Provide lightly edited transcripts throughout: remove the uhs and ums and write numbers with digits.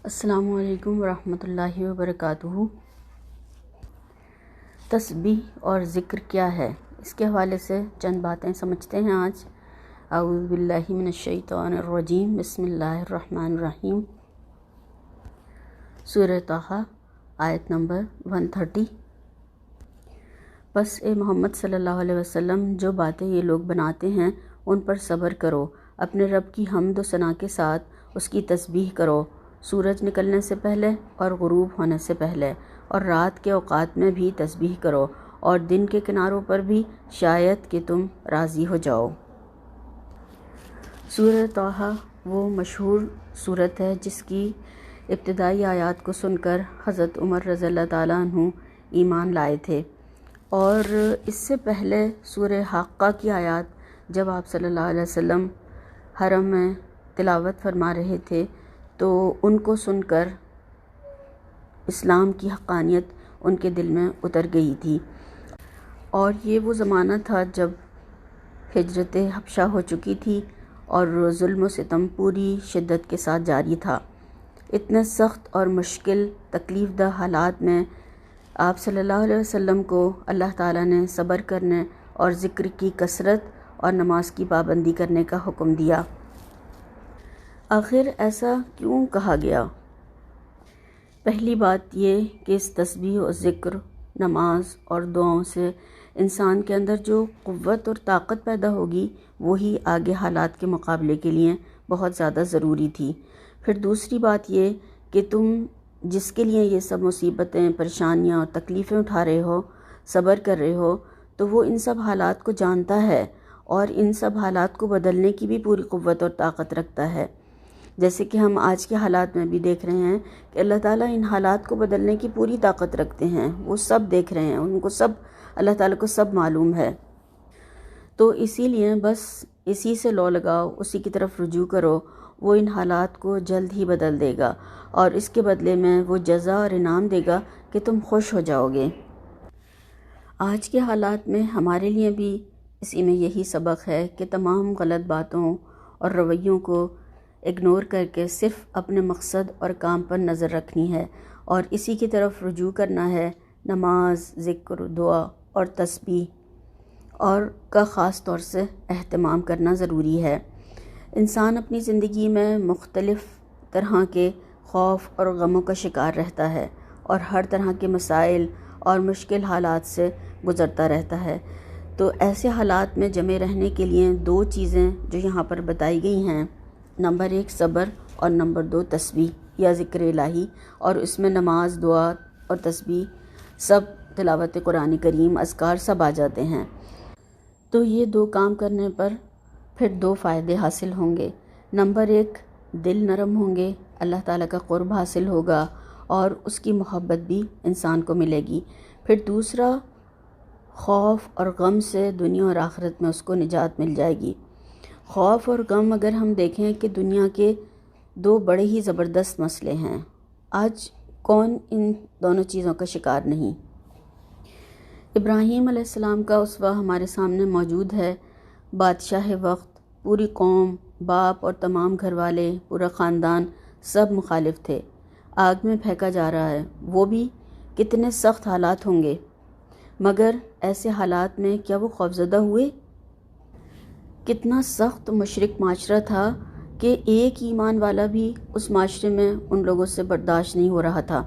السلام علیکم ورحمۃ اللہ وبرکاتہ۔ تسبیح اور ذکر کیا ہے، اس کے حوالے سے چند باتیں سمجھتے ہیں آج۔ اعوذ باللہ من الشیطان الرجیم، بسم اللہ الرحمن الرحیم۔ سورہ طٰہٰ، آیت نمبر 130۔ پس اے محمد صلی اللہ علیہ وسلم، جو باتیں یہ لوگ بناتے ہیں ان پر صبر کرو، اپنے رب کی حمد و ثنا کے ساتھ اس کی تسبیح کرو، سورج نکلنے سے پہلے اور غروب ہونے سے پہلے، اور رات کے اوقات میں بھی تسبیح کرو، اور دن کے کناروں پر بھی، شاید کہ تم راضی ہو جاؤ۔ سورہ طٰہٰ وہ مشہور سورت ہے جس کی ابتدائی آیات کو سن کر حضرت عمر رضی اللہ تعالیٰ عنہ ایمان لائے تھے، اور اس سے پہلے سورہ حاقہ کی آیات جب آپ صلی اللہ علیہ وسلم حرم میں تلاوت فرما رہے تھے تو ان کو سن کر اسلام کی حقانیت ان کے دل میں اتر گئی تھی، اور یہ وہ زمانہ تھا جب ہجرت حبشہ ہو چکی تھی اور ظلم و ستم پوری شدت کے ساتھ جاری تھا۔ اتنے سخت اور مشکل تکلیف دہ حالات میں آپ صلی اللہ علیہ وسلم کو اللہ تعالیٰ نے صبر کرنے اور ذکر کی کثرت اور نماز کی پابندی کرنے کا حکم دیا۔ آخر ایسا کیوں کہا گیا؟ پہلی بات یہ کہ اس تسبیح و ذکر، نماز اور دعاؤں سے انسان کے اندر جو قوت اور طاقت پیدا ہوگی وہی آگے حالات کے مقابلے کے لیے بہت زیادہ ضروری تھی۔ پھر دوسری بات یہ کہ تم جس کے لیے یہ سب مصیبتیں، پریشانیاں اور تکلیفیں اٹھا رہے ہو، صبر کر رہے ہو، تو وہ ان سب حالات کو جانتا ہے اور ان سب حالات کو بدلنے کی بھی پوری قوت اور طاقت رکھتا ہے۔ جیسے کہ ہم آج کے حالات میں بھی دیکھ رہے ہیں کہ اللہ تعالیٰ ان حالات کو بدلنے کی پوری طاقت رکھتے ہیں، وہ سب دیکھ رہے ہیں، ان کو سب، اللہ تعالیٰ کو سب معلوم ہے۔ تو اسی لیے بس اسی سے لو لگاؤ، اسی کی طرف رجوع کرو، وہ ان حالات کو جلد ہی بدل دے گا، اور اس کے بدلے میں وہ جزا اور انعام دے گا کہ تم خوش ہو جاؤ گے۔ آج کے حالات میں ہمارے لیے بھی اسی میں یہی سبق ہے کہ تمام غلط باتوں اور رویوں کو اگنور کر کے صرف اپنے مقصد اور کام پر نظر رکھنی ہے، اور اسی کی طرف رجوع کرنا ہے۔ نماز، ذکر، دعا اور تسبیح اور کا خاص طور سے اہتمام کرنا ضروری ہے۔ انسان اپنی زندگی میں مختلف طرح کے خوف اور غموں کا شکار رہتا ہے، اور ہر طرح کے مسائل اور مشکل حالات سے گزرتا رہتا ہے۔ تو ایسے حالات میں جمے رہنے کے لیے دو چیزیں جو یہاں پر بتائی گئی ہیں، نمبر 1 صبر اور نمبر 2 تسبیح یا ذکر الہی، اور اس میں نماز، دعا اور تسبیح، سب تلاوت قرآن کریم، اذکار سب آ جاتے ہیں۔ تو یہ دو کام کرنے پر پھر 2 فائدے حاصل ہوں گے۔ نمبر 1 دل نرم ہوں گے، اللہ تعالیٰ کا قرب حاصل ہوگا اور اس کی محبت بھی انسان کو ملے گی۔ پھر دوسرا، خوف اور غم سے دنیا اور آخرت میں اس کو نجات مل جائے گی۔ خوف اور غم اگر ہم دیکھیں کہ دنیا کے 2 بڑے ہی زبردست مسئلے ہیں، آج کون ان دونوں چیزوں کا شکار نہیں؟ ابراہیم علیہ السلام کا اسوہ ہمارے سامنے موجود ہے۔ بادشاہ وقت، پوری قوم، باپ اور تمام گھر والے، پورا خاندان سب مخالف تھے، آگ میں پھینکا جا رہا ہے، وہ بھی کتنے سخت حالات ہوں گے، مگر ایسے حالات میں کیا وہ خوفزدہ ہوئے؟ کتنا سخت مشرک معاشرہ تھا کہ ایک ایمان والا بھی اس معاشرے میں ان لوگوں سے برداشت نہیں ہو رہا تھا۔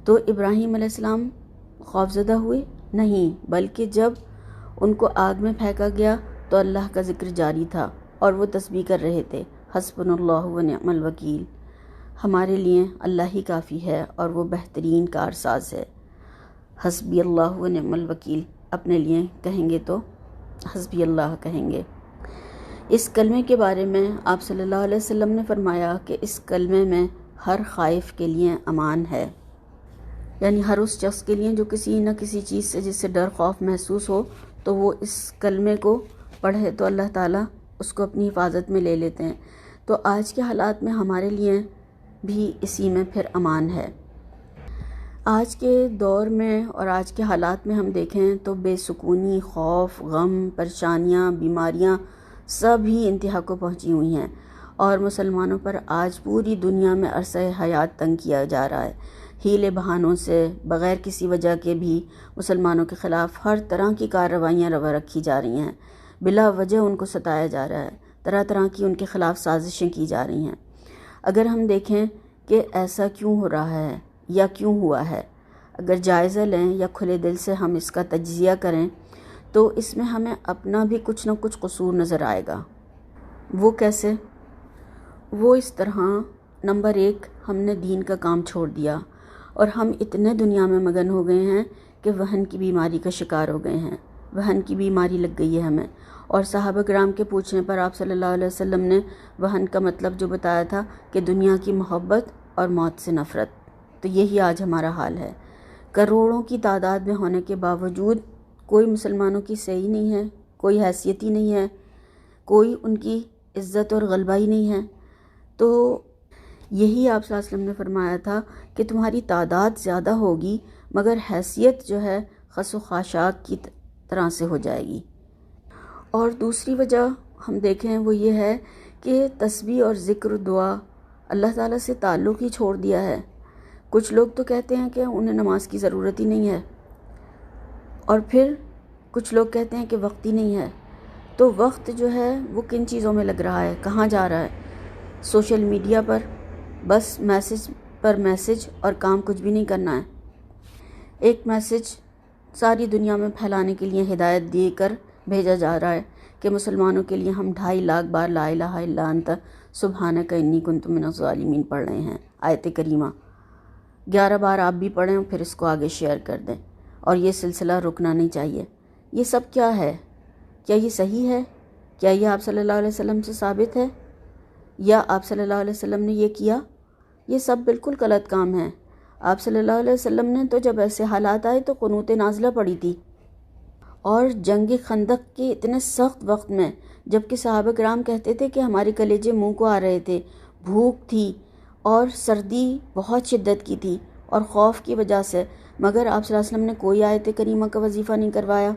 تو ابراہیم علیہ السلام خوفزدہ ہوئے؟ نہیں، بلکہ جب ان کو آگ میں پھینکا گیا تو اللہ کا ذکر جاری تھا اور وہ تسبیح کر رہے تھے، حسبنا اللہ و نعم الوکیل، ہمارے لیے اللہ ہی کافی ہے اور وہ بہترین کارساز ہے۔ حسبی اللہ و نعم الوکیل اپنے لیے کہیں گے تو حسبی اللہ کہیں گے۔ اس کلمے کے بارے میں آپ صلی اللہ علیہ وسلم نے فرمایا کہ اس کلمے میں ہر خائف کے لیے امان ہے، یعنی ہر اس شخص کے لیے جو کسی نہ کسی چیز سے جس سے ڈر خوف محسوس ہو تو وہ اس کلمے کو پڑھے تو اللہ تعالیٰ اس کو اپنی حفاظت میں لے لیتے ہیں۔ تو آج کے حالات میں ہمارے لیے بھی اسی میں پھر امان ہے۔ آج کے دور میں اور آج کے حالات میں ہم دیکھیں تو بے سکونی، خوف، غم، پریشانیاں، بیماریاں سب ہی انتہا کو پہنچی ہوئی ہیں، اور مسلمانوں پر آج پوری دنیا میں عرصہ حیات تنگ کیا جا رہا ہے۔ ہیلے بہانوں سے، بغیر کسی وجہ کے بھی مسلمانوں کے خلاف ہر طرح کی کارروائیاں روا رکھی جا رہی ہیں، بلا وجہ ان کو ستایا جا رہا ہے، طرح طرح کی ان کے خلاف سازشیں کی جا رہی ہیں۔ اگر ہم دیکھیں کہ ایسا کیوں ہو رہا ہے یا کیوں ہوا ہے، اگر جائزہ لیں یا کھلے دل سے ہم اس کا تجزیہ کریں تو اس میں ہمیں اپنا بھی کچھ نہ کچھ قصور نظر آئے گا۔ وہ کیسے؟ وہ اس طرح، نمبر 1، ہم نے دین کا کام چھوڑ دیا اور ہم اتنے دنیا میں مگن ہو گئے ہیں کہ وہن کی بیماری کا شکار ہو گئے ہیں۔ وہن کی بیماری لگ گئی ہے ہمیں، اور صحابہ کرام کے پوچھنے پر آپ صلی اللہ علیہ وسلم نے وہن کا مطلب جو بتایا تھا کہ دنیا کی محبت اور موت سے نفرت۔ تو یہی آج ہمارا حال ہے۔ کروڑوں کی تعداد میں ہونے کے باوجود کوئی مسلمانوں کی صحیح نہیں ہے، کوئی حیثیت ہی نہیں ہے، کوئی ان کی عزت اور غلبہ ہی نہیں ہے۔ تو یہی آپ صلی اللہ علیہ وسلم نے فرمایا تھا کہ تمہاری تعداد زیادہ ہوگی مگر حیثیت جو ہے خس و خاشاک کی طرح سے ہو جائے گی۔ اور دوسری وجہ ہم دیکھیں وہ یہ ہے کہ تسبیح اور ذکر دعا اللہ تعالیٰ سے تعلق ہی چھوڑ دیا ہے۔ کچھ لوگ تو کہتے ہیں کہ انہیں نماز کی ضرورت ہی نہیں ہے، اور پھر کچھ لوگ کہتے ہیں کہ وقت ہی نہیں ہے۔ تو وقت جو ہے وہ کن چیزوں میں لگ رہا ہے، کہاں جا رہا ہے؟ سوشل میڈیا پر، بس میسج پر میسج، اور کام کچھ بھی نہیں کرنا ہے۔ ایک میسج ساری دنیا میں پھیلانے کے لیے ہدایت دے کر بھیجا جا رہا ہے کہ مسلمانوں کے لیے ہم 2.5 لاکھ بار لا الہ الا انت سبحانک انی کنت من الظالمین پڑھ رہے ہیں، آیت کریمہ 11 بار آپ بھی پڑھیں، پھر اس کو آگے شیئر کر دیں، اور یہ سلسلہ رکنا نہیں چاہیے۔ یہ سب کیا ہے؟ کیا یہ صحیح ہے؟ کیا یہ آپ صلی اللہ علیہ وسلم سے ثابت ہے؟ یا آپ صلی اللہ علیہ وسلم نے یہ کیا؟ یہ سب بالکل غلط کام ہے۔ آپ صلی اللہ علیہ وسلم نے تو جب ایسے حالات آئے تو قنوت نازلہ پڑھی تھی، اور جنگ خندق کے اتنے سخت وقت میں، جبکہ صحابہ کرام کہتے تھے کہ ہمارے کلیجے منہ کو آ رہے تھے، بھوک تھی اور سردی بہت شدت کی تھی اور خوف کی وجہ سے، مگر آپ صلی اللہ علیہ وسلم نے کوئی آیت کریمہ کا وظیفہ نہیں کروایا۔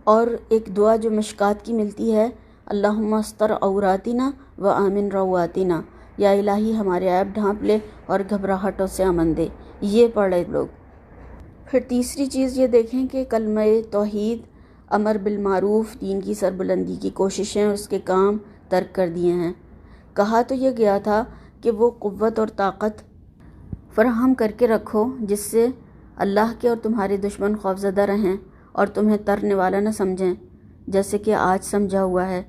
اور ایک دعا جو مشکات کی ملتی ہے، اللہم استر عوراتنا و آمن رواتنا، یا الہی ہمارے عیب ڈھانپ لے اور گھبراہٹوں سے امن دے، یہ پڑھے لوگ۔ پھر تیسری چیز یہ دیکھیں کہ کلمہ توحید، امر بالمعروف، دین کی سربلندی کی کوششیں، اس کے کام ترک کر دیے ہیں۔ کہا تو یہ گیا تھا کہ وہ قوت اور طاقت فراہم کر کے رکھو جس سے اللہ کے اور تمہارے دشمن خوفزدہ رہیں اور تمہیں ترنے والا نہ سمجھیں، جیسے کہ آج سمجھا ہوا ہے۔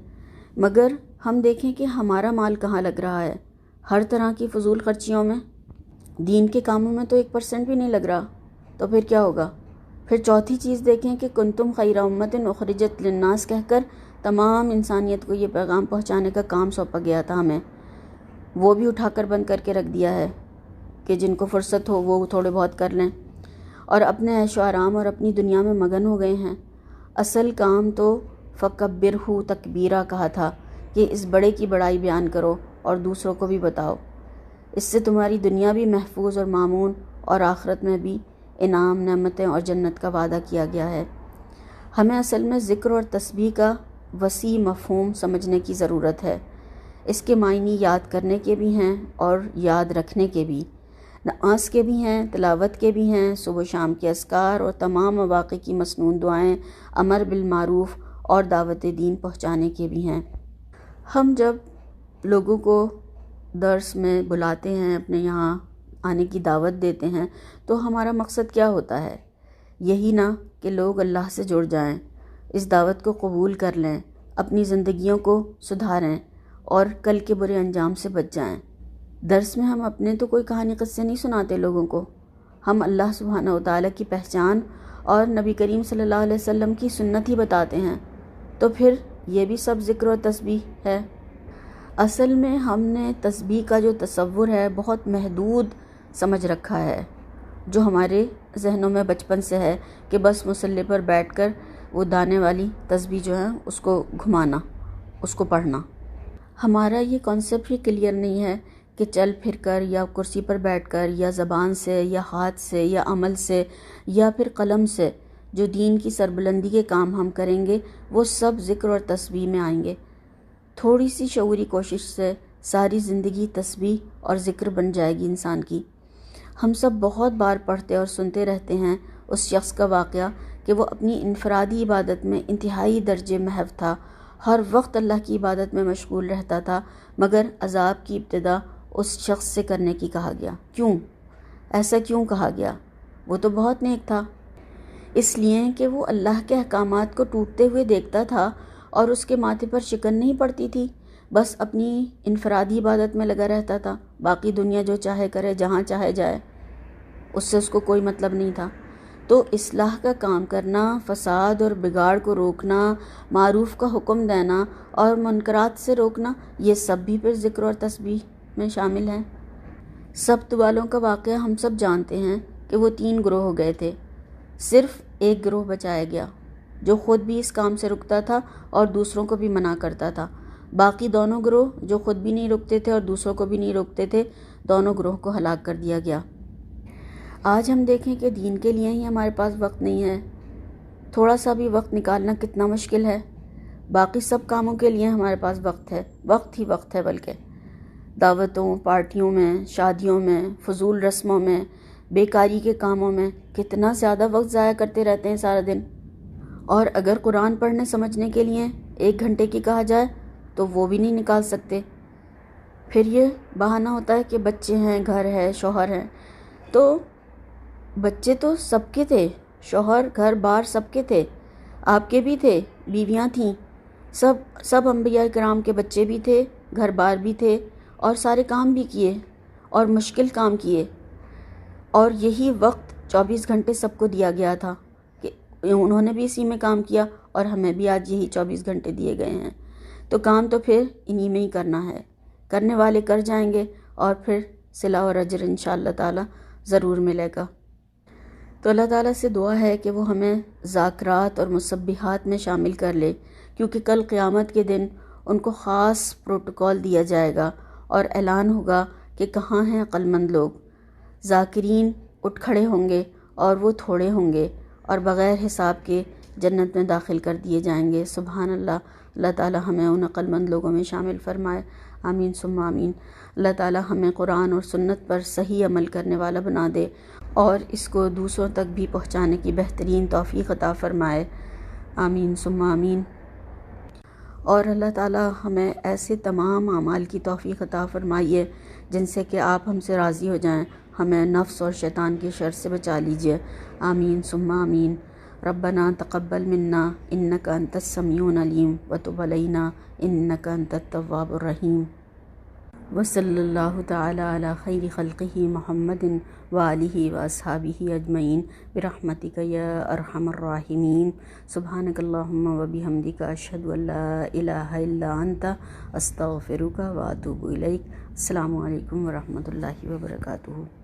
مگر ہم دیکھیں کہ ہمارا مال کہاں لگ رہا ہے، ہر طرح کی فضول خرچیوں میں، دین کے کاموں میں تو 1% بھی نہیں لگ رہا، تو پھر کیا ہوگا؟ پھر چوتھی چیز دیکھیں کہ کنتم خیر امت اخرجت للناس کہہ کر تمام انسانیت کو یہ پیغام پہنچانے کا کام سونپا گیا تھا ہمیں، وہ بھی اٹھا کر بند کر کے رکھ دیا ہے کہ جن کو فرصت ہو وہ تھوڑے بہت کر لیں، اور اپنے عیش و آرام اور اپنی دنیا میں مگن ہو گئے ہیں۔ اصل کام تو فکبرہ تکبیرہ کہا تھا کہ اس بڑے کی بڑائی بیان کرو اور دوسروں کو بھی بتاؤ، اس سے تمہاری دنیا بھی محفوظ اور مامون، اور آخرت میں بھی انعام، نعمتیں اور جنت کا وعدہ کیا گیا ہے۔ ہمیں اصل میں ذکر اور تسبیح کا وسیع مفہوم سمجھنے کی ضرورت ہے۔ اس کے معنی یاد کرنے کے بھی ہیں اور یاد رکھنے کے بھی، نماز کے بھی ہیں، تلاوت کے بھی ہیں، صبح شام کے اذکار اور تمام مواقع کی مسنون دعائیں، امر بالمعروف اور دعوت دین پہنچانے کے بھی ہیں۔ ہم جب لوگوں کو درس میں بلاتے ہیں، اپنے یہاں آنے کی دعوت دیتے ہیں، تو ہمارا مقصد کیا ہوتا ہے؟ یہی نا کہ لوگ اللہ سے جڑ جائیں، اس دعوت کو قبول کر لیں، اپنی زندگیوں کو سدھاریں اور کل کے برے انجام سے بچ جائیں۔ درس میں ہم اپنے تو کوئی کہانی قصے نہیں سناتے لوگوں کو، ہم اللہ سبحانہ وتعالیٰ کی پہچان اور نبی کریم صلی اللہ علیہ وسلم کی سنت ہی بتاتے ہیں، تو پھر یہ بھی سب ذکر و تسبیح ہے۔ اصل میں ہم نے تسبیح کا جو تصور ہے بہت محدود سمجھ رکھا ہے، جو ہمارے ذہنوں میں بچپن سے ہے کہ بس مصلی پر بیٹھ کر وہ دانے والی تسبیح جو ہے اس کو گھمانا، اس کو پڑھنا۔ ہمارا یہ کانسیپٹ ہی کلیئر نہیں ہے کہ چل پھر کر یا کرسی پر بیٹھ کر یا زبان سے یا ہاتھ سے یا عمل سے یا پھر قلم سے جو دین کی سربلندی کے کام ہم کریں گے وہ سب ذکر اور تسبیح میں آئیں گے۔ تھوڑی سی شعوری کوشش سے ساری زندگی تسبیح اور ذکر بن جائے گی انسان کی۔ ہم سب بہت بار پڑھتے اور سنتے رہتے ہیں اس شخص کا واقعہ کہ وہ اپنی انفرادی عبادت میں انتہائی درجے محو تھا، ہر وقت اللہ کی عبادت میں مشغول رہتا تھا، مگر عذاب کی ابتدا اس شخص سے کرنے کی کہا گیا۔ کیوں؟ ایسا کیوں کہا گیا؟ وہ تو بہت نیک تھا۔ اس لیے کہ وہ اللہ کے احکامات کو ٹوٹتے ہوئے دیکھتا تھا اور اس کے ماتھے پر شکن نہیں پڑتی تھی، بس اپنی انفرادی عبادت میں لگا رہتا تھا، باقی دنیا جو چاہے کرے، جہاں چاہے جائے، اس کو کوئی مطلب نہیں تھا۔ تو اصلاح کا کام کرنا، فساد اور بگاڑ کو روکنا، معروف کا حکم دینا اور منکرات سے روکنا، یہ سب بھی پھر ذکر اور تسبیح میں شامل ہیں۔ سبت والوں کا واقعہ ہم سب جانتے ہیں کہ وہ 3 گروہ ہو گئے تھے، صرف ایک گروہ بچایا گیا جو خود بھی اس کام سے رکتا تھا اور دوسروں کو بھی منع کرتا تھا۔ باقی دونوں گروہ جو خود بھی نہیں رکتے تھے اور دوسروں کو بھی نہیں روکتے تھے، دونوں گروہ کو ہلاک کر دیا گیا۔ آج ہم دیکھیں کہ دین کے لیے ہی ہمارے پاس وقت نہیں ہے، تھوڑا سا بھی وقت نکالنا کتنا مشکل ہے۔ باقی سب کاموں کے لیے ہمارے پاس وقت ہے، وقت ہی وقت ہے، بلکہ دعوتوں، پارٹیوں میں، شادیوں میں، فضول رسموں میں، بیکاری کے کاموں میں کتنا زیادہ وقت ضائع کرتے رہتے ہیں سارا دن۔ اور اگر قرآن پڑھنے سمجھنے کے لیے 1 گھنٹے کی کہا جائے تو وہ بھی نہیں نکال سکتے۔ پھر یہ بہانہ ہوتا ہے کہ بچے ہیں، گھر ہے، شوہر ہے۔ تو بچے تو سب کے تھے، شوہر، گھر بار سب کے تھے، آپ کے بھی تھے، بیویاں تھیں، سب انبیاء کرام کے بچے بھی تھے، گھر بار بھی تھے، اور سارے کام بھی کیے اور مشکل کام کیے، اور یہی وقت 24 گھنٹے سب کو دیا گیا تھا کہ انہوں نے بھی اسی میں کام کیا اور ہمیں بھی آج یہی 24 گھنٹے دیے گئے ہیں۔ تو کام تو پھر انہی میں ہی کرنا ہے، کرنے والے کر جائیں گے اور پھر صلہ اور اجر انشاءاللہ تعالی ضرور ملے گا۔ تو اللہ تعالیٰ سے دعا ہے کہ وہ ہمیں ذاکرات اور مسبحات میں شامل کر لے، کیونکہ کل قیامت کے دن ان کو خاص پروٹوکول دیا جائے گا اور اعلان ہوگا کہ کہاں ہیں عقل مند لوگ۔ ذاکرین اٹھ کھڑے ہوں گے اور وہ تھوڑے ہوں گے اور بغیر حساب کے جنت میں داخل کر دیے جائیں گے۔ سبحان اللہ، اللہ تعالیٰ ہمیں ان عقل مند لوگوں میں شامل فرمائے، آمین ثم آمین۔ اللہ تعالیٰ ہمیں قرآن اور سنت پر صحیح عمل کرنے والا بنا دے اور اس کو دوسروں تک بھی پہنچانے کی بہترین توفیق عطا فرمائے، آمین ثم آمین۔ اور اللہ تعالیٰ ہمیں ایسے تمام اعمال کی توفیق عطا فرمائیے جن سے کہ آپ ہم سے راضی ہو جائیں، ہمیں نفس اور شیطان کی شر سے بچا لیجئے، آمین ثم آمین۔ ربنا تقبل منا انک انت السمیع العلیم وتب علینا انک انت التواب الرحیم۔ وصلی اللہ تعالی علی خیر خلقہ محمد وآلہ واصحابہ اجمعین برحمتک یا ارحم الراحمین۔ سبحانک اللہم وبحمدک اشہد ان لا الہ الا انت استغفرک واتوب الیک۔ السلام علیکم ورحمۃ اللہ وبرکاتہ۔